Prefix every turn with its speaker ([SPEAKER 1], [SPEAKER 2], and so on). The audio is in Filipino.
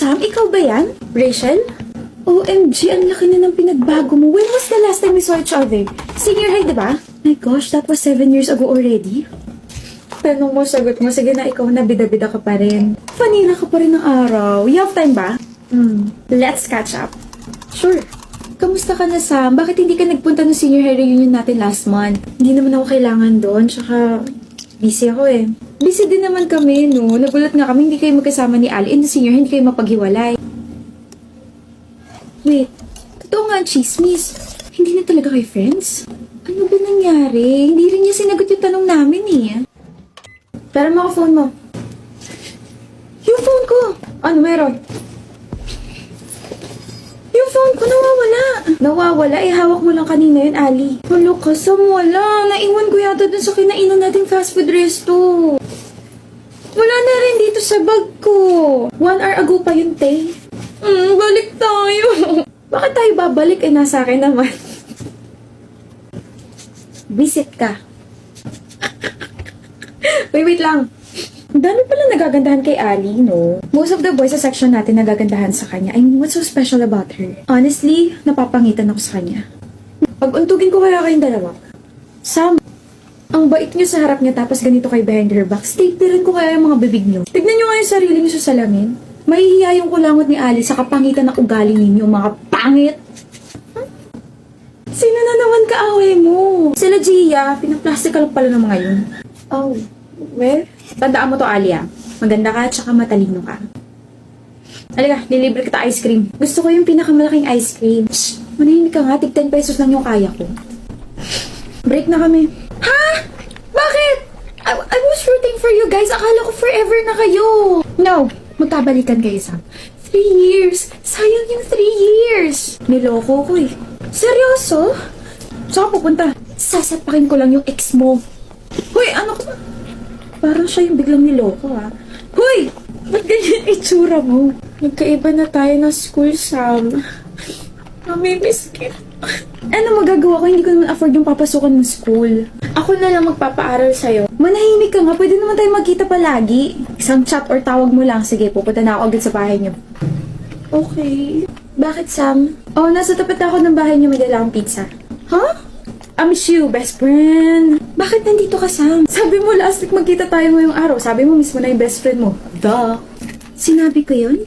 [SPEAKER 1] Sam, ikaw ba yan? Rachel? OMG, ang laki na ng pinagbago mo. When was the last time we saw each other? Senior high, diba? My gosh, that was 7 years ago already. Tanong mo, sagot mo, sige na ikaw na bida-bida ka pa rin. Fanina ka pa rin ng araw. You have time ba? Let's catch up. Sure. Kamusta ka na, Sam? Bakit hindi ka nagpunta ng senior high reunion natin last month? Hindi naman ako kailangan doon, tsaka busy ako eh. Busy din naman kami, no? Nagulat nga kami, hindi kayo magkasama ni Ali and the senior, hindi kayo mapaghiwalay. Wait, totoo nga ang chismis. Hindi na talaga kayo friends? Ano ba nangyari? Hindi rin niya sinagot yung tanong namin eh. Pero mo ako phone mo. Yung phone ko! Ano meron? Yung phone ko nawawala. Nawawala? Eh, hawak mo lang kanina yun, Ali. Wala ka, Sam, wala. Naiwan ko yata dun sa kinainan nating fast food resto. Wala na rin dito sa bag ko. 1 hour ago pa yun, te. Balik tayo. Bakit tayo babalik? Eh, nasa akin naman. Visit ka. Wait lang. Ang dami pala nagagandahan kay Ali, no? Most of the boys sa section natin nagagandahan sa kanya. I mean, what's so special about her? Honestly, napapangitan ako sa kanya. Pag-untugin ko kaya kayong dalawa. Sam, ang bait niyo sa harap niya tapos ganito kay behind her back. Staterin ko kaya yung mga bibig niyo. Tignan niyo nga yung sarili niyo sa salamin. Mahihiya yung kulangot ni Ali sa kapangitan ng ugali ninyo, mga pangit. Sino na naman kaaway mo? Sila Gia, pinaplastic lang pala ng mga yun. Oh, well, tandaan mo to, Alia. Maganda ka, tsaka matalino ka. Halika, nilibre kita ice cream. Gusto ko yung pinakamalaking ice cream. Shh! Manahimik ka nga, tig 10 pesos lang yung kaya ko. Break na kami. Ha? Bakit? I was rooting for you guys. Akala ko forever na kayo. No, magkabalikan kayo, Sam. 3 years. Sayang yung 3 years. Niloko ko eh. Seryoso? Saan ka pupunta? Sasapakin ko lang yung ex mo. Hoy, ano ka? Parang siya yung biglang niloko, ha? Hoy! Ba't ganyan itsura mo? Nagkaiba na tayo ng school, Sam. Namimiss kita. Ano magagawa ko? Hindi ko naman afford yung papasukan ng school. Ako na lang magpapaaral sa'yo. Manahimik ka nga. Pwede naman tayo magkita palagi. Isang chat or tawag mo lang. Sige, pupunta na ako agad sa bahay niyo. Okay. Bakit, Sam? Oh, nasa tapat ako ng bahay niyo. May dala akong pizza. Huh? I miss you, best friend. Bakit nandito ka, Sam? Sabi mo last week magkita tayo ngayong araw. Sabi mo mismo na yung best friend mo. Duh. Sinabi ko yun?